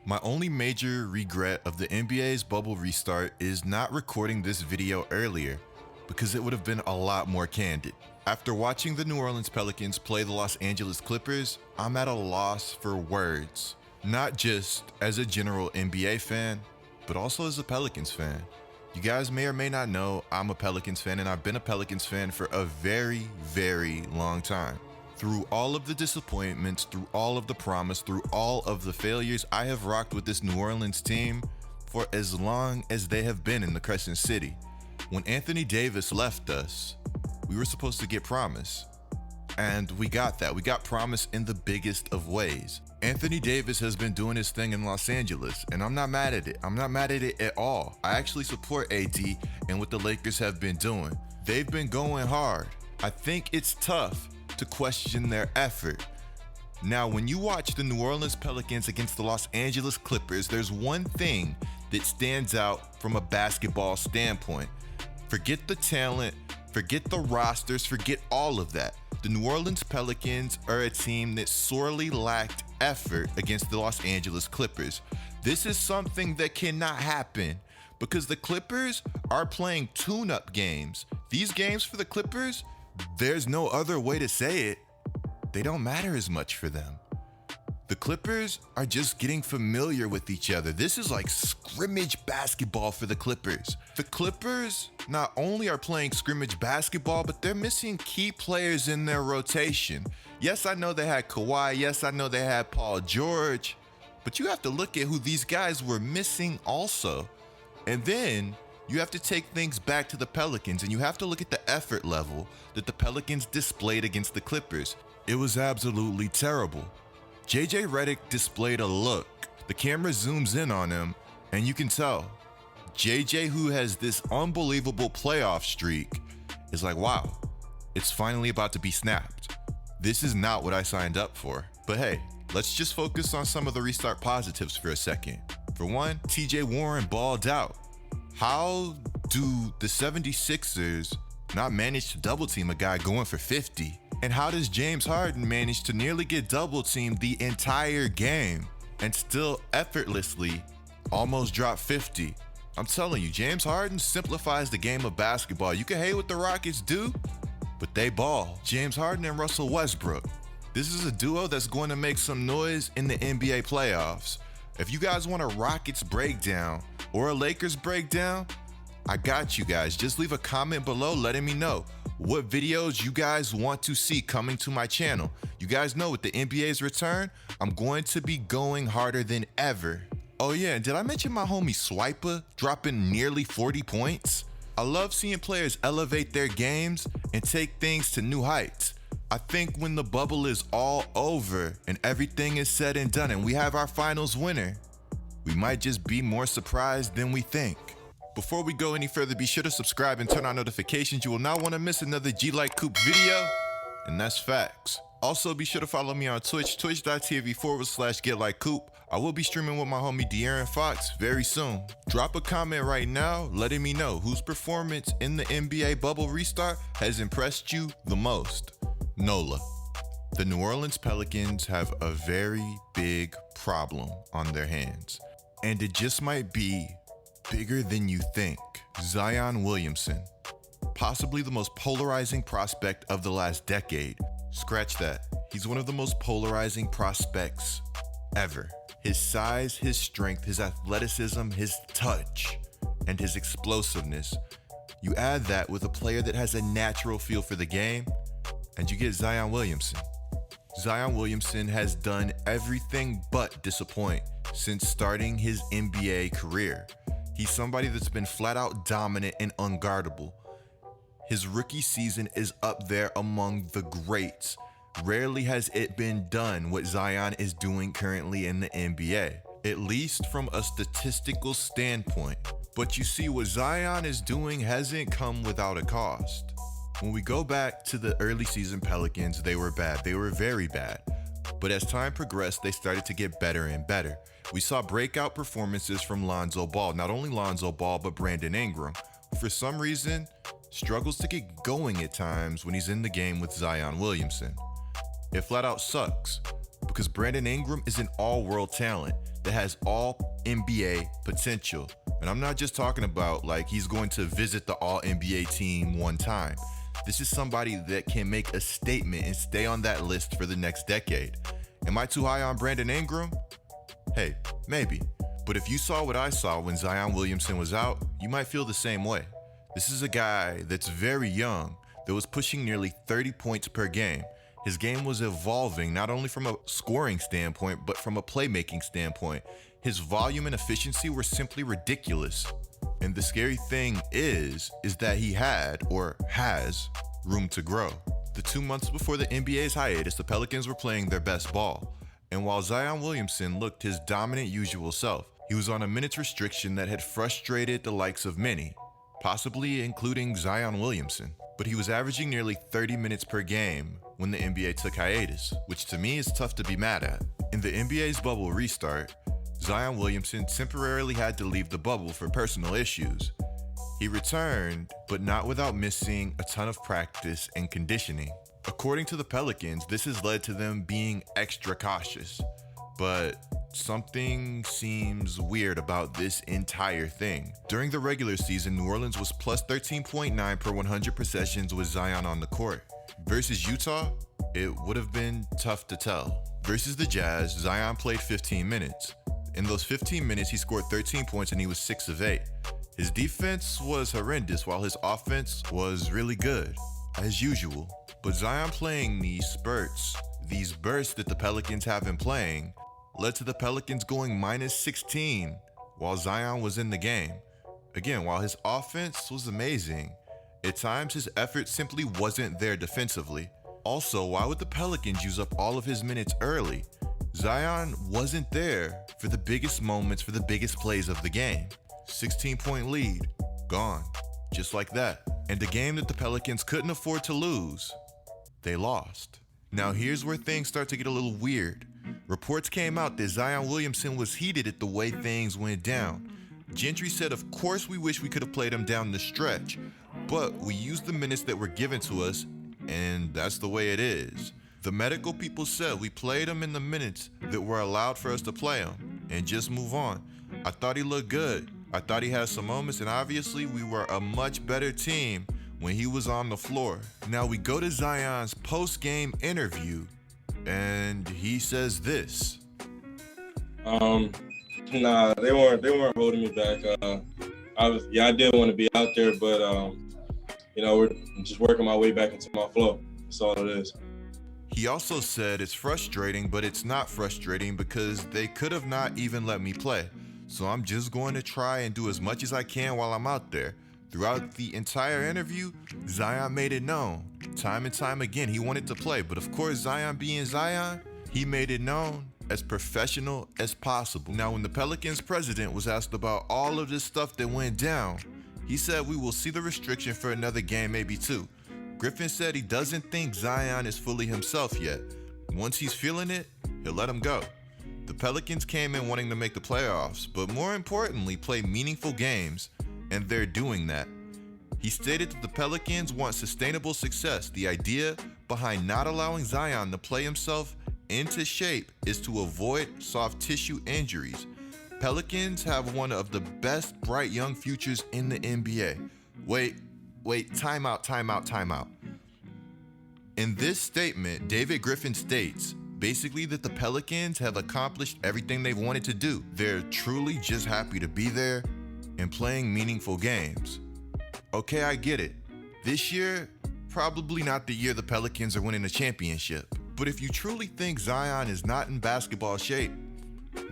My only major regret of the NBA's bubble restart is not recording this video earlier, because it would have been a lot more candid. After watching the New Orleans Pelicans play the Los Angeles Clippers, I'm at a loss for words. Not just as a general NBA fan, but also as a Pelicans fan. You guys may or may not know I'm a Pelicans fan, and I've been a Pelicans fan for a very, very long time. Through all of the disappointments, through all of the promise, through all of the failures, I have rocked with this New Orleans team for as long as they have been in the Crescent City. When Anthony Davis left us, we were supposed to get promise. And we got that. We got promise in the biggest of ways. Anthony Davis has been doing his thing in Los Angeles, and I'm not mad at it. I'm not mad at it at all. I actually support AD and what the Lakers have been doing. They've been going hard. I think it's tough to question their effort. Now, when you watch the New Orleans Pelicans against the Los Angeles Clippers, there's one thing that stands out from a basketball standpoint. Forget the talent, forget the rosters, forget all of that. The New Orleans Pelicans are a team that sorely lacked effort against the Los Angeles Clippers. This is something that cannot happen because the Clippers are playing tune-up games. These games for the Clippers, there's no other way to say it, they don't matter as much for them. The Clippers are just getting familiar with each other. This is like scrimmage basketball for the Clippers. The Clippers not only are playing scrimmage basketball, but they're missing key players in their rotation. Yes, I know they had Kawhi. Yes, I know they had Paul George. But you have to look at who these guys were missing also. And then you have to take things back to the Pelicans, and you have to look at the effort level that the Pelicans displayed against the Clippers. It was absolutely terrible. JJ Redick displayed a look. The camera zooms in on him, and you can tell. JJ, who has this unbelievable playoff streak, is like, wow, it's finally about to be snapped. This is not what I signed up for. But hey, let's just focus on some of the restart positives for a second. For one, TJ Warren balled out. How do the 76ers not manage to double team a guy going for 50? And how does James Harden manage to nearly get double teamed the entire game and still effortlessly almost drop 50? I'm telling you, James Harden simplifies the game of basketball. You can hate what the Rockets do, but they ball. James Harden and Russell Westbrook. This is a duo that's going to make some noise in the NBA playoffs. If you guys want a Rockets breakdown or a Lakers breakdown, I got you guys. Just leave a comment below letting me know what videos you guys want to see coming to my channel. You guys know with the NBA's return, I'm going to be going harder than ever. Oh yeah, and did I mention my homie Swiper dropping nearly 40 points? I love seeing players elevate their games and take things to new heights. I think when the bubble is all over and everything is said and done and we have our finals winner, we might just be more surprised than we think. Before we go any further, be sure to subscribe and turn on notifications. You will not want to miss another GETLIKECOOP video, and that's facts. Also, be sure to follow me on Twitch, twitch.tv/GetLikeCoop. I will be streaming with my homie De'Aaron Fox very soon. Drop a comment right now letting me know whose performance in the NBA bubble restart has impressed you the most. NOLA. The New Orleans Pelicans have a very big problem on their hands, and it just might be bigger than you think. Zion Williamson, possibly the most polarizing prospect of the last decade. Scratch that. He's one of the most polarizing prospects ever. His size, his strength, his athleticism, his touch, and his explosiveness. You add that with a player that has a natural feel for the game, and you get Zion Williamson. Zion Williamson has done everything but disappoint since starting his NBA career. He's somebody that's been flat out dominant and unguardable. His rookie season is up there among the greats. Rarely has it been done what Zion is doing currently in the NBA, at least from a statistical standpoint. But you see, what Zion is doing hasn't come without a cost. When we go back to the early season Pelicans, they were bad. They were very bad. But as time progressed, they started to get better and better. We saw breakout performances from Lonzo Ball. Not only Lonzo Ball, but Brandon Ingram, who for some reason struggles to get going at times when he's in the game with Zion Williamson. It flat out sucks because Brandon Ingram is an all-world talent that has all NBA potential. And I'm not just talking about like he's going to visit the all-NBA team one time. This is somebody that can make a statement and stay on that list for the next decade. Am I too high on Brandon Ingram? Hey, maybe. But if you saw what I saw when Zion Williamson was out, you might feel the same way. This is a guy that's very young, that was pushing nearly 30 points per game. His game was evolving not only from a scoring standpoint, but from a playmaking standpoint. His volume and efficiency were simply ridiculous. And the scary thing is that he had, or has, room to grow. The 2 months before the NBA's hiatus, the Pelicans were playing their best ball. And while Zion Williamson looked his dominant usual self, he was on a minutes restriction that had frustrated the likes of many, possibly including Zion Williamson. But he was averaging nearly 30 minutes per game when the NBA took hiatus, which to me is tough to be mad at. In the NBA's bubble restart, Zion Williamson temporarily had to leave the bubble for personal issues. He returned, but not without missing a ton of practice and conditioning. According to the Pelicans, this has led to them being extra cautious. But something seems weird about this entire thing. During the regular season, New Orleans was plus 13.9 per 100 possessions with Zion on the court. Versus Utah, it would have been tough to tell. Versus the Jazz, Zion played 15 minutes. In those 15 minutes, he scored 13 points and he was 6 of 8. His defense was horrendous while his offense was really good, as usual. But Zion playing these spurts, these bursts that the Pelicans have him playing, led to the Pelicans going minus 16 while Zion was in the game. Again, while his offense was amazing, at times his effort simply wasn't there defensively. Also, why would the Pelicans use up all of his minutes early? Zion wasn't there for the biggest moments, for the biggest plays of the game. 16-point lead, gone, just like that. And the game that the Pelicans couldn't afford to lose, they lost. Now here's where things start to get a little weird. Reports came out that Zion Williamson was heated at the way things went down. Gentry said, of course we wish we could have played him down the stretch, but we used the minutes that were given to us, and that's the way it is. The medical people said we played him in the minutes that were allowed for us to play him, and just move on. I thought he looked good. I thought he had some moments, and obviously we were a much better team when he was on the floor. Now we go to Zion's post-game interview, and he says this. Nah, they weren't holding me back. I did want to be out there, but we're just working my way back into my flow. That's all it is. He also said it's frustrating, but it's not frustrating because they could have not even let me play. So I'm just going to try and do as much as I can while I'm out there. Throughout the entire interview, Zion made it known. Time and time again, he wanted to play. But of course, Zion being Zion, he made it known as professional as possible. Now, when the Pelicans president was asked about all of this stuff that went down, he said we will see the restriction for another game, maybe two. Griffin said he doesn't think Zion is fully himself yet. Once he's feeling it, he'll let him go. The Pelicans came in wanting to make the playoffs, but more importantly, play meaningful games, and they're doing that. He stated that the Pelicans want sustainable success. The idea behind not allowing Zion to play himself into shape is to avoid soft tissue injuries. Pelicans have one of the best bright young futures in the NBA. Wait, time out. In this statement, David Griffin states, basically that the Pelicans have accomplished everything they've wanted to do. They're truly just happy to be there and playing meaningful games. Okay, I get it. This year, probably not the year the Pelicans are winning a championship. But if you truly think Zion is not in basketball shape,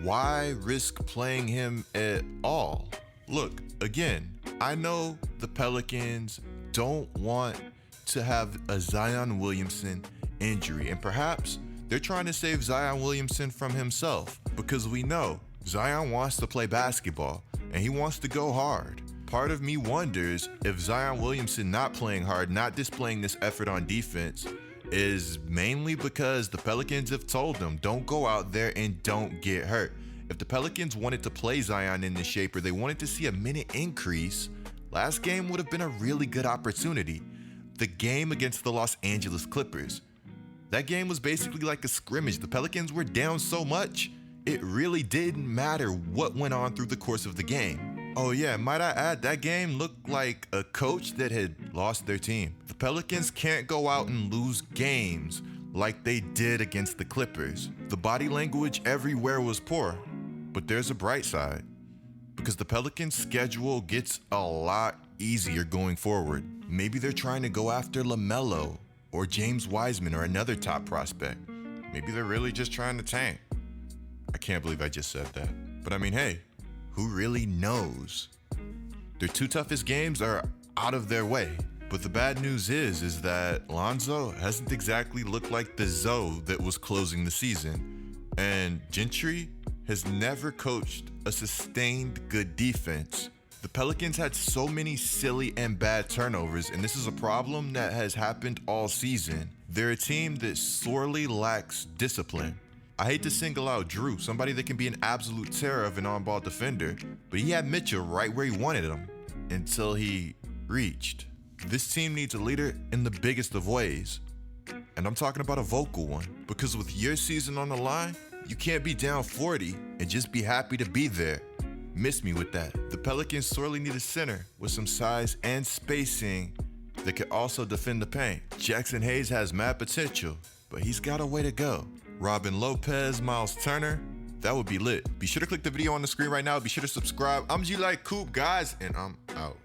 why risk playing him at all? Look, again, I know the Pelicans don't want to have a Zion Williamson injury, and perhaps they're trying to save Zion Williamson from himself, because we know Zion wants to play basketball and he wants to go hard. Part of me wonders if Zion Williamson not playing hard, not displaying this effort on defense, is mainly because the Pelicans have told them, don't go out there and don't get hurt. If the Pelicans wanted to play Zion in this shape, or they wanted to see a minute increase, last game would have been a really good opportunity. The game against the Los Angeles Clippers. That game was basically like a scrimmage. The Pelicans were down so much, it really didn't matter what went on through the course of the game. Oh yeah, might I add, that game looked like a coach that had lost their team. The Pelicans can't go out and lose games like they did against the Clippers. The body language everywhere was poor, but there's a bright side, because the Pelicans' schedule gets a lot easier going forward. Maybe they're trying to go after LaMelo or James Wiseman or another top prospect. Maybe they're really just trying to tank. I can't believe I just said that. But I mean, hey, who really knows? Their two toughest games are out of their way. But the bad news is that Lonzo hasn't exactly looked like the Zoe that was closing the season. And Gentry has never coached a sustained good defense. The Pelicans had so many silly and bad turnovers, and this is a problem that has happened all season. They're a team that sorely lacks discipline. I hate to single out Drew, somebody that can be an absolute terror of an on-ball defender, but he had Mitchell right where he wanted him until he reached. This team needs a leader in the biggest of ways, and I'm talking about a vocal one, because with your season on the line, you can't be down 40 and just be happy to be there. Miss me with that. The Pelicans sorely need a center with some size and spacing that could also defend the paint. Jackson Hayes has mad potential, but he's got a way to go. Robin Lopez, Miles Turner, that would be lit. Be sure to click the video on the screen right now. Be sure to subscribe. I'm GETLIKECOOP, guys, and I'm out.